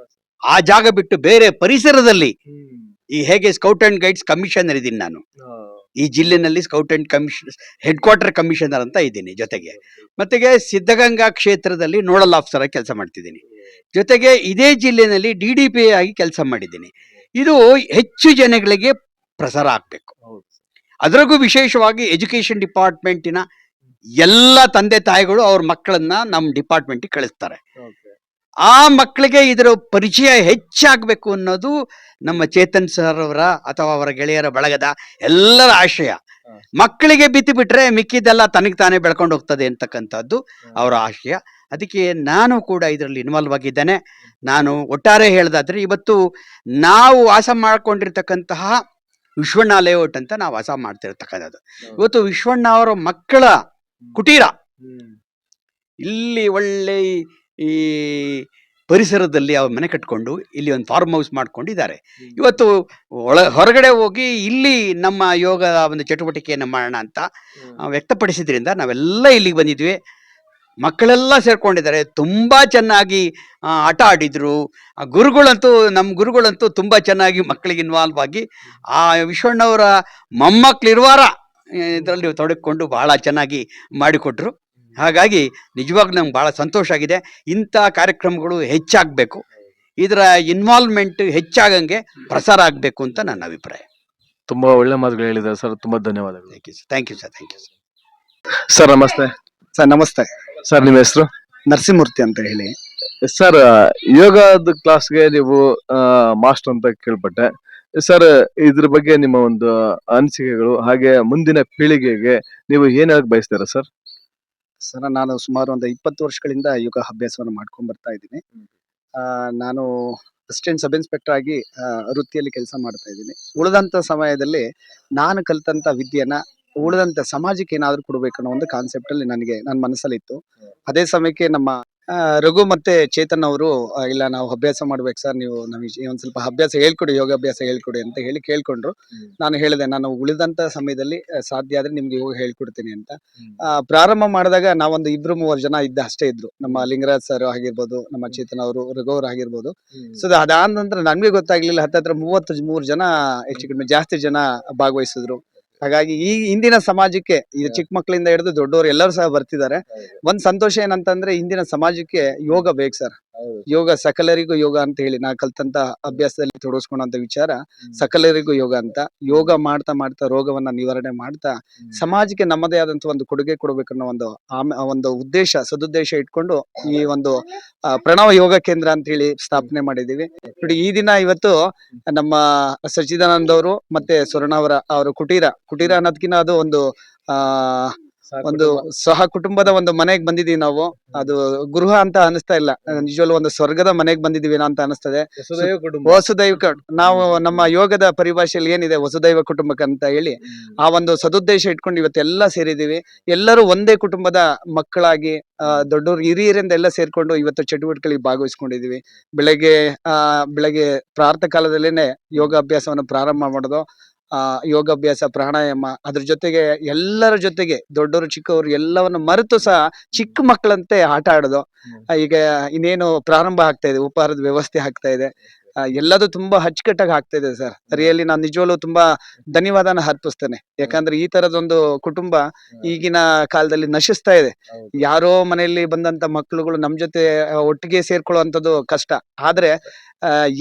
ಆ ಜಾಗ ಬಿಟ್ಟು ಬೇರೆ ಪರಿಸರದಲ್ಲಿ, ಈ ಹೇಗೆ ಸ್ಕೌಟ್ ಅಂಡ್ ಗೈಡ್ಸ್ ಕಮಿಷನರ್ ಇದ್ದೀನಿ ನಾನು ಈ ಜಿಲ್ಲೆನಲ್ಲಿ, scout and headquarter commissioner ಅಂತ ಇದ್ದೀನಿ. ಜೊತೆಗೆ ಸಿದ್ಧಗಂಗಾ ಕ್ಷೇತ್ರದಲ್ಲಿ ನೋಡಲ್ ಆಫೀಸರ್ ಆಗಿ ಕೆಲಸ ಮಾಡ್ತಿದ್ದೀನಿ. ಜೊತೆಗೆ ಇದೇ ಜಿಲ್ಲೆನಲ್ಲಿ DDP ಆಗಿ ಕೆಲಸ ಮಾಡಿದ್ದೀನಿ. ಇದು ಹೆಚ್ಚು ಜನಗಳಿಗೆ ಪ್ರಸಾರ ಆಗ್ಬೇಕು. ಅದ್ರಾಗೂ ವಿಶೇಷವಾಗಿ ಎಜುಕೇಶನ್ ಡಿಪಾರ್ಟ್ಮೆಂಟಿನ ಎಲ್ಲ ತಂದೆ ತಾಯಿಗಳು ಅವ್ರ ಮಕ್ಕಳನ್ನ ನಮ್ಮ ಡಿಪಾರ್ಟ್ಮೆಂಟಿಗೆ ಕಳಿಸ್ತಾರೆ. ಆ ಮಕ್ಕಳಿಗೆ ಇದರ ಪರಿಚಯ ಹೆಚ್ಚಾಗಬೇಕು ಅನ್ನೋದು ನಮ್ಮ ಚೇತನ್ ಸರ್ ಅವರ ಅಥವಾ ಅವರ ಗೆಳೆಯರ ಬಳಗದ ಎಲ್ಲರ ಆಶಯ. ಮಕ್ಕಳಿಗೆ ಬಿತ್ತು ಬಿಟ್ರೆ ಮಿಕ್ಕಿದ್ದೆಲ್ಲ ತನಗೆ ತಾನೇ ಬೆಳ್ಕೊಂಡು ಹೋಗ್ತದೆ ಅಂತಕ್ಕಂಥದ್ದು ಅವರ ಆಶಯ. ಅದಕ್ಕೆ ನಾನು ಕೂಡ ಇದರಲ್ಲಿ ಇನ್ವಾಲ್ವ್ ಆಗಿದ್ದೇನೆ. ನಾನು ಒಟ್ಟಾರೆ ಹೇಳ್ದಾದ್ರೆ, ಇವತ್ತು ನಾವು ವಾಸ ಮಾಡ್ಕೊಂಡಿರ್ತಕ್ಕಂತಹ ವಿಶ್ವಣ್ಣ ಲೇಔಟ್ ಅಂತ ನಾವು ವಾಸ ಮಾಡ್ತಿರ್ತಕ್ಕಂಥದ್ದು. ಇವತ್ತು ವಿಶ್ವಣ್ಣ ಅವರ ಮಕ್ಕಳ ಕುಟೀರ ಇಲ್ಲಿ ಒಳ್ಳೆ ಈ ಪರಿಸರದಲ್ಲಿ ಅವ್ರ ಮನೆ ಕಟ್ಕೊಂಡು ಇಲ್ಲಿ ಒಂದು ಫಾರ್ಮ್ ಹೌಸ್ ಮಾಡ್ಕೊಂಡಿದ್ದಾರೆ. ಇವತ್ತು ಹೊರಗಡೆ ಹೋಗಿ ಇಲ್ಲಿ ನಮ್ಮ ಯೋಗ ಒಂದು ಚಟುವಟಿಕೆಯನ್ನು ಮಾಡೋಣ ಅಂತ ವ್ಯಕ್ತಪಡಿಸಿದ್ರಿಂದ ನಾವೆಲ್ಲ ಇಲ್ಲಿಗೆ ಬಂದಿದ್ವಿ. ಮಕ್ಕಳೆಲ್ಲ ಸೇರ್ಕೊಂಡಿದ್ದಾರೆ, ತುಂಬಾ ಚೆನ್ನಾಗಿ ಆಟ ಆಡಿದ್ರು. ನಮ್ಮ ಗುರುಗಳಂತೂ ತುಂಬಾ ಚೆನ್ನಾಗಿ ಮಕ್ಕಳಿಗೆ ಇನ್ವಾಲ್ವ್ ಆಗಿ ಆ ವಿಶ್ವಣ್ಣವರ ಮೊಮ್ಮಕ್ಕಳಿರುವಾರ ಇದರಲ್ಲಿ ತೊಡಗಿಕೊಂಡು ಬಹಳ ಚೆನ್ನಾಗಿ ಮಾಡಿಕೊಟ್ರು. ಹಾಗಾಗಿ ನಿಜವಾಗ್ಲೂ ನಮ್ಗೆ ಬಹಳ ಸಂತೋಷ ಆಗಿದೆ. ಇಂಥ ಕಾರ್ಯಕ್ರಮಗಳು ಹೆಚ್ಚಾಗಬೇಕು, ಇದರ ಇನ್ವಾಲ್ವ್ಮೆಂಟ್ ಹೆಚ್ಚಾಗಂಗೆ ಪ್ರಸಾರ ಆಗಬೇಕು ಅಂತ ನನ್ನ ಅಭಿಪ್ರಾಯ. ತುಂಬಾ ಒಳ್ಳೆ ಮಾತುಗಳು ಹೇಳಿದ್ದಾರೆ ಸರ್, ತುಂಬಾ ಧನ್ಯವಾದಗಳು. Thank you sir. ಸರ್ ನಮಸ್ತೆ. ಸರ್ ನಮಸ್ತೆ. ಸರ್ ನಿಮ್ಮ ಹೆಸರು? ನರಸಿಂಹಮೂರ್ತಿ ಅಂತ ಹೇಳಿ. ಸರ್ ಯೋಗದ ಕ್ಲಾಸ್ಗೆ ನೀವು ಮಾಸ್ಟರ್ ಅಂತ ಕೇಳ್ಪಟ್ಟೆ. ಸರ್ ಇದ್ರ ಬಗ್ಗೆ ನಿಮ್ಮ ಒಂದು ಅನಿಸಿಕೆಗಳು, ಹಾಗೆ ಮುಂದಿನ ಪೀಳಿಗೆಗೆ ನೀವು ಏನ್ ಹೇಳಕ್ ಬಯಸ್ತೀರಾ ಸರ್? ಸರ್ ನಾನು ಸುಮಾರು ಒಂದು 20 ವರ್ಷಗಳಿಂದ ಯೋಗ ಅಭ್ಯಾಸವನ್ನು ಮಾಡ್ಕೊಂಡ್ ಬರ್ತಾ ಇದ್ದೀನಿ. ನಾನು ಅಸಿಸ್ಟೆಂಟ್ ಸಬ್ ಇನ್ಸ್ಪೆಕ್ಟರ್ ಆಗಿ ವೃತ್ತಿಯಲ್ಲಿ ಕೆಲಸ ಮಾಡ್ತಾ ಇದ್ದೀನಿ. ಉಳಿದಂತ ಸಮಯದಲ್ಲಿ ನಾನು ಕಲಿತಂತ ವಿದ್ಯೆನ ಉಳಿದಂತ ಸಮಾಜಕ್ಕೆ ಏನಾದ್ರು ಕೊಡ್ಬೇಕನ್ನೋ ಒಂದು ಕಾನ್ಸೆಪ್ಟ್ ಅಲ್ಲಿ ನನ್ನ ಮನಸ್ಸಲ್ಲಿ ಇತ್ತು. ಅದೇ ಸಮಯಕ್ಕೆ ನಮ್ಮ ರಘು ಮತ್ತೆ ಚೇತನ್ ಅವರು ಇಲ್ಲ ನಾವು ಅಭ್ಯಾಸ ಮಾಡ್ಬೇಕು ಸರ್, ನೀವು ನಮಗೆ ಒಂದ್ ಸ್ವಲ್ಪ ಅಭ್ಯಾಸ ಹೇಳ್ಕೊಡಿ, ಯೋಗಾಭ್ಯಾಸ ಹೇಳ್ಕೊಡಿ ಅಂತ ಹೇಳಿ ಕೇಳ್ಕೊಂಡ್ರು. ನಾನು ಹೇಳಿದೆ ನಾನು ಉಳಿದಂತ ಸಮಯದಲ್ಲಿ ಸಾಧ್ಯ ಆದ್ರೆ ನಿಮ್ಗೆ ಯೋಗ ಹೇಳ್ಕೊಡ್ತೀನಿ ಅಂತ. ಪ್ರಾರಂಭ ಮಾಡಿದಾಗ ನಾವೊಂದು 2-3 ಜನ ಅಷ್ಟೇ ಇದ್ರು. ನಮ್ಮ ಲಿಂಗರಾಜ್ ಸರ್ ಆಗಿರ್ಬೋದು, ನಮ್ಮ ಚೇತನ್ ಅವರು, ರಘು ಅವರು ಆಗಿರ್ಬೋದು. ಸೊ ಅದಾದ ನಂತರ ನನ್ಗೆ ಗೊತ್ತಾಗ್ಲಿಲ್ಲ, ಹತ್ತತ್ರ 33 ಜನ ಹೆಚ್ಚು ಕಡಿಮೆ ಜಾಸ್ತಿ ಜನ ಭಾಗವಹಿಸಿದ್ರು. ಹಾಗಾಗಿ ಈ ಇಂದಿನ ಸಮಾಜಕ್ಕೆ ಈ ಚಿಕ್ಕ ಮಕ್ಕಳಿಂದ ಹಿಡಿದು ದೊಡ್ಡವರು ಎಲ್ಲರೂ ಸಹ ಬರ್ತಿದ್ದಾರೆ. ಒಂದ್ ಸಂತೋಷ ಏನಂತಂದ್ರೆ ಇಂದಿನ ಸಮಾಜಕ್ಕೆ ಯೋಗ ಬೇಕು ಸರ್. ಯೋಗ ಸಕಲರಿಗೂ ಯೋಗ ಅಂತ ಹೇಳಿ ನಾ ಕಲ್ತಂತ ಅಭ್ಯಾಸದಲ್ಲಿ ತೊಡಗಿಸ್ಕೊಂಡಂತ ವಿಚಾರ ಸಕಲರಿಗೂ ಯೋಗ ಅಂತ. ಯೋಗ ಮಾಡ್ತಾ ಮಾಡ್ತಾ ರೋಗವನ್ನ ನಿವಾರಣೆ ಮಾಡ್ತಾ ಸಮಾಜಕ್ಕೆ ನಮ್ಮದೇ ಆದಂತ ಒಂದು ಕೊಡುಗೆ ಕೊಡ್ಬೇಕನ್ನೋ ಒಂದು ಸದುದ್ದೇಶ ಇಟ್ಕೊಂಡು ಈ ಒಂದು ಪ್ರಣವ ಯೋಗ ಕೇಂದ್ರ ಅಂತ ಹೇಳಿ ಸ್ಥಾಪನೆ ಮಾಡಿದೀವಿ. ನೋಡಿ ಈ ದಿನ ಇವತ್ತು ನಮ್ಮ ಸಚ್ಚಿದಾನಂದ್ ಅವರು ಮತ್ತೆ ಸ್ವರ್ಣ ಅವರ ಕುಟೀರ ಅನ್ನೋದಕ್ಕಿಂತ ಅದು ಒಂದು ಸಹ ಕುಟುಂಬದ ಒಂದು ಮನೆಗೆ ಬಂದಿದೀವಿ ನಾವು. ಅದು ಗೃಹ ಅಂತ ಅನಿಸ್ತಾ ಇಲ್ಲ, ನಿಜವಲ್ಲೂ ಒಂದು ಸ್ವರ್ಗದ ಮನೆಗೆ ಬಂದಿದೀವಿ ಅಂತ ಅನಿಸ್ತದೆ. ವಸುದೈವ ನಾವು ನಮ್ಮ ಯೋಗದ ಪರಿಭಾಷೆಯಲ್ಲಿ ಏನಿದೆ ವಸುದೈವ ಕುಟುಂಬಕ್ಕೆ ಅಂತ ಹೇಳಿ ಆ ಒಂದು ಸದುದ್ದೇಶ ಇಟ್ಕೊಂಡು ಇವತ್ತೆಲ್ಲ ಸೇರಿದೀವಿ. ಎಲ್ಲರೂ ಒಂದೇ ಕುಟುಂಬದ ಮಕ್ಕಳಾಗಿ ದೊಡ್ಡವರು ಹಿರಿಯರಿಂದ ಎಲ್ಲ ಸೇರ್ಕೊಂಡು ಇವತ್ತು ಚಟುವಟಿಕೆಗಳಿಗೆ ಭಾಗವಹಿಸ್ಕೊಂಡಿದೀವಿ. ಬೆಳಗ್ಗೆ ಪ್ರಾತಃ ಕಾಲದಲ್ಲೇನೆ ಯೋಗಾಭ್ಯಾಸವನ್ನು ಪ್ರಾರಂಭ ಮಾಡೋದು. ಯೋಗಾಭ್ಯಾಸ, ಪ್ರಾಣಾಯಾಮ, ಅದ್ರ ಜೊತೆಗೆ ಎಲ್ಲರ ಜೊತೆಗೆ ದೊಡ್ಡವರು ಚಿಕ್ಕವರು ಎಲ್ಲವನ್ನು ಮರೆತು ಸಹ ಚಿಕ್ಕ ಮಕ್ಕಳಂತೆ ಆಟ ಆಡೋದು. ಈಗ ಇನ್ನೇನು ಪ್ರಾರಂಭ ಆಗ್ತಾ ಇದೆ, ಉಪಹಾರದ ವ್ಯವಸ್ಥೆ ಆಗ್ತಾ ಇದೆ. ಎಲ್ಲದೂ ತುಂಬಾ ಅಚ್ಚುಕಟ್ಟಾಗಿ ಆಗ್ತಾ ಇದೆ ಸರ್. ರಿಯಲಿ ನಾನು ನಿಜವಲ್ಲೂ ತುಂಬಾ ಧನ್ಯವಾದನ ಅರ್ಪಿಸ್ತೇನೆ. ಯಾಕಂದ್ರೆ ಈ ತರದೊಂದು ಕುಟುಂಬ ಈಗಿನ ಕಾಲದಲ್ಲಿ ನಶಿಸ್ತಾ ಇದೆ. ಯಾರೋ ಮನೆಯಲ್ಲಿ ಬಂದಂತ ಮಕ್ಕಳುಗಳು ನಮ್ ಜೊತೆ ಒಟ್ಟಿಗೆ ಸೇರ್ಕೊಳ್ಳುವಂಥದ್ದು ಕಷ್ಟ. ಆದ್ರೆ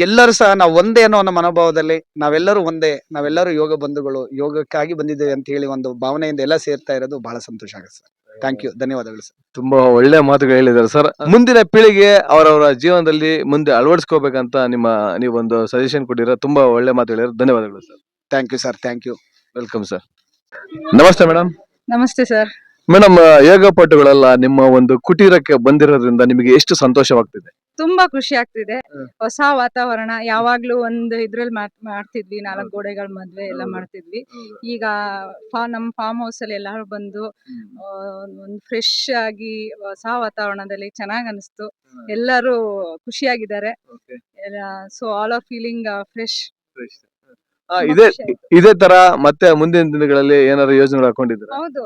ಎಲ್ಲರೂ ಸಹ ನಾವು ಒಂದೇ ಅನ್ನೋ ಒಂದು ಮನೋಭಾವದಲ್ಲಿ ನಾವೆಲ್ಲರೂ ಒಂದೇ, ನಾವೆಲ್ಲರೂ ಯೋಗ ಬಂಧುಗಳು, ಯೋಗಕ್ಕಾಗಿ ಬಂದಿದ್ದೇವೆ ಅಂತ ಹೇಳಿ ಒಂದು ಭಾವನೆಯಿಂದ ಎಲ್ಲ ಸೇರ್ತಾ ಇರೋದು ಬಹಳ ಸಂತೋಷ ಆಗುತ್ತೆ ಸರ್. ಥ್ಯಾಂಕ್ ಯು, ಧನ್ಯವಾದಗಳು ಸರ್. ತುಂಬಾ ಒಳ್ಳೆ ಮಾತುಗಳು ಹೇಳಿದ್ದಾರೆ ಸರ್. ಮುಂದಿನ ಪೀಳಿಗೆ ಅವರವರ ಜೀವನದಲ್ಲಿ ಮುಂದೆ ಅಳವಡಿಸ್ಕೋಬೇಕಂತ ನೀವೊಂದು ಸಜೆಷನ್ ಕೊಟ್ಟಿರ. ತುಂಬಾ ಒಳ್ಳೆ ಮಾತು ಹೇಳಿದ್ರೆ ಧನ್ಯವಾದಗಳು sir. Thank you sir, thank you. Welcome sir. ನಮಸ್ತೆ ಮೇಡಮ್. ನಮಸ್ತೆ ಸರ್. ಮೇಡಮ್, ಯೋಗ ಪಟುಗಳೆಲ್ಲ ನಿಮ್ಮ ಒಂದು ಕುಟೀರಕ್ಕೆ ಬಂದಿರೋದ್ರಿಂದ ನಿಮಗೆ ಎಷ್ಟು ಸಂತೋಷವಾಗ್ತಿದೆ? ತುಂಬಾ ಖುಷಿ ಆಗ್ತಿದೆ. ಹೊಸ ವಾತಾವರಣ. ಯಾವಾಗ್ಲೂ ಒಂದು ಇದ್ರಲ್ಲಿ ಮಾಡ್ತಿದ್ವಿ, 4 ಗೋಡೆಗಳ ಮದ್ವೆ ಎಲ್ಲ ಮಾಡ್ತಿದ್ವಿ. ಈಗ ನಮ್ ಫಾರ್ಮ್ ಹೌಸ್ ಅಲ್ಲಿ ಎಲ್ಲಾರು ಬಂದು ಒಂದು ಫ್ರೆಶ್ ಆಗಿ ಹೊಸ ವಾತಾವರಣದಲ್ಲಿ ಚೆನ್ನಾಗ್ ಅನಿಸ್ತು. ಎಲ್ಲರೂ ಖುಷಿಯಾಗಿದ್ದಾರೆ. So all are feeling fresh. ಇದೇ ತರ ಮತ್ತೆ ಮುಂದಿನ ದಿನಗಳಲ್ಲಿ ಏನಾದ್ರು ಯೋಜನೆ ಹಾಕೊಂಡಿದ್ದೀರಾ? ಹೌದು,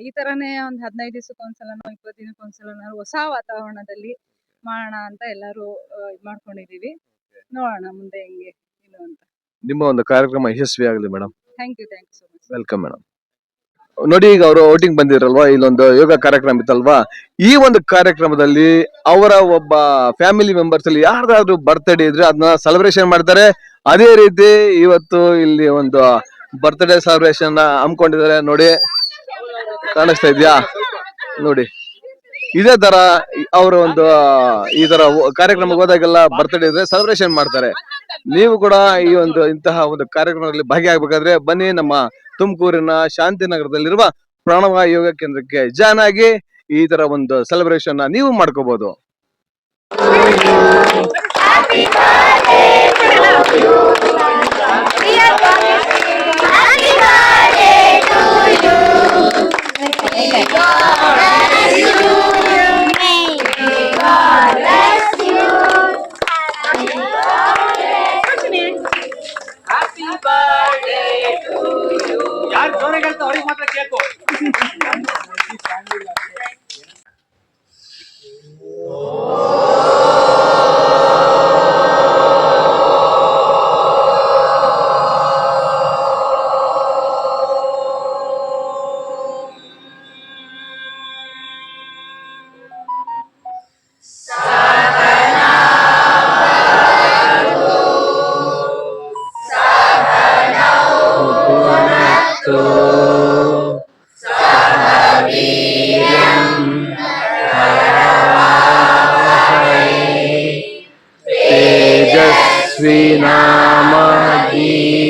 ಈ ತರನೇ ಒಂದ್ 15 ದಿವಸಕ್ಕೊಂದ್ಸಲನೋ 20 ದಿನಕ್ಕೊಂದ್ಸಲನೋ ಹೊಸ ವಾತಾವರಣದಲ್ಲಿ ಮಾಡೋಣ ಅಂತ ಎಲ್ಲರೂ ಇದ್ ಮಾಡ್ಕೊಂಡಿದೀವಿ. ನೋಡೋಣ ಮುಂದೆ ಹೆಂಗೆ ಏನು ಅಂತ. ನಿಮ್ಮ ಒಂದು ಕಾರ್ಯಕ್ರಮ ಯಶಸ್ವಿ ಆಗಲಿ madam. Thank you so much. Welcome madam. ನೋಡಿ, ಈಗ ಅವರು ಔಟಿಂಗ್ ಬಂದಿರಲ್ವಾ, ಇಲ್ಲೊಂದು ಯೋಗ ಕಾರ್ಯಕ್ರಮ ಇತ್ತಲ್ವಾ. ಈ ಒಂದು ಕಾರ್ಯಕ್ರಮದಲ್ಲಿ ಅವರ ಒಬ್ಬ ಫ್ಯಾಮಿಲಿ ಮೆಂಬರ್ಸ್ ಅಲ್ಲಿ ಯಾರ್ದಾದ್ರು ಬರ್ತ್ಡೇ ಇದ್ರೆ ಅದನ್ನ ಸೆಲೆಬ್ರೇಷನ್ ಮಾಡ್ತಾರೆ. ಅದೇ ರೀತಿ ಇವತ್ತು ಇಲ್ಲಿ ಒಂದು ಬರ್ತ್ಡೇ ಸೆಲೆಬ್ರೇಷನ್ ಹಮ್ಮಿಕೊಂಡಿದ್ದಾರೆ. ನೋಡಿ, ಕಾಣಿಸ್ತಾ ಇದ್ಯಾ? ನೋಡಿ, ಇದೇ ತರ ಅವರು ಒಂದು ಈ ತರ ಕಾರ್ಯಕ್ರಮಕ್ಕೆ ಹೋದಾಗೆಲ್ಲ ಬರ್ತ್ಡೇ ಇದ್ರೆ ಸೆಲೆಬ್ರೇಷನ್ ಮಾಡ್ತಾರೆ. ನೀವು ಕೂಡ ಈ ಒಂದು ಇಂತಹ ಒಂದು ಕಾರ್ಯಕ್ರಮದಲ್ಲಿ ಭಾಗಿಯಾಗಬೇಕಾದ್ರೆ ಬನ್ನಿ, ನಮ್ಮ ತುಮಕೂರಿನ ಶಾಂತಿನಗರದಲ್ಲಿರುವ ಪ್ರಣವ ಯೋಗ ಕೇಂದ್ರಕ್ಕೆ ಜಾಯ್ನ್ ಆಗಿ ಈ ತರ ಒಂದು ಸೆಲೆಬ್ರೇಷನ್ ನೀವು ಮಾಡ್ಕೋಬಹುದು.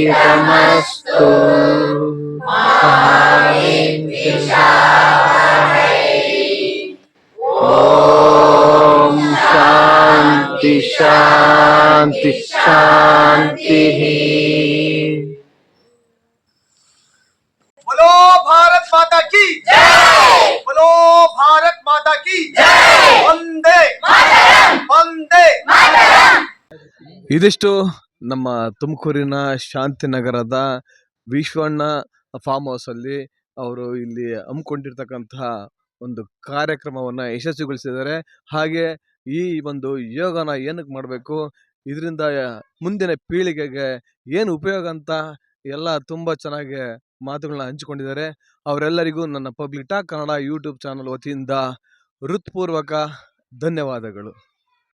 तेजस्विनामधीतमस्तु ॐ शान्ति शान्ति शान्तिः। बोलो भारत माता की जय। बोलो भारत माता की जय। वंदे ಇದಿಷ್ಟು ನಮ್ಮ ತುಮಕೂರಿನ ಶಾಂತಿನಗರದ ವಿಶ್ವಣ್ಣ ಫಾರ್ಮ್ ಹೌಸ್ ಅಲ್ಲಿ ಅವರು ಇಲ್ಲಿ ಹಮ್ಮಿಕೊಂಡಿರ್ತಕ್ಕಂತಹ ಒಂದು ಕಾರ್ಯಕ್ರಮವನ್ನ ಯಶಸ್ವಿಗೊಳಿಸಿದ್ದಾರೆ. ಹಾಗೆ ಈ ಒಂದು ಯೋಗನ ಏನಕ್ಕೆ ಮಾಡಬೇಕು, ಇದರಿಂದ ಮುಂದಿನ ಪೀಳಿಗೆಗೆ ಏನು ಉಪಯೋಗ ಅಂತ ಎಲ್ಲ ತುಂಬಾ ಚೆನ್ನಾಗಿ ಮಾತುಗಳನ್ನ ಹಂಚಿಕೊಂಡಿದ್ದಾರೆ. ಅವರೆಲ್ಲರಿಗೂ ನನ್ನ public talk Kannada YouTube channel ವತಿಯಿಂದ ಹೃತ್ಪೂರ್ವಕ ಧನ್ಯವಾದಗಳು.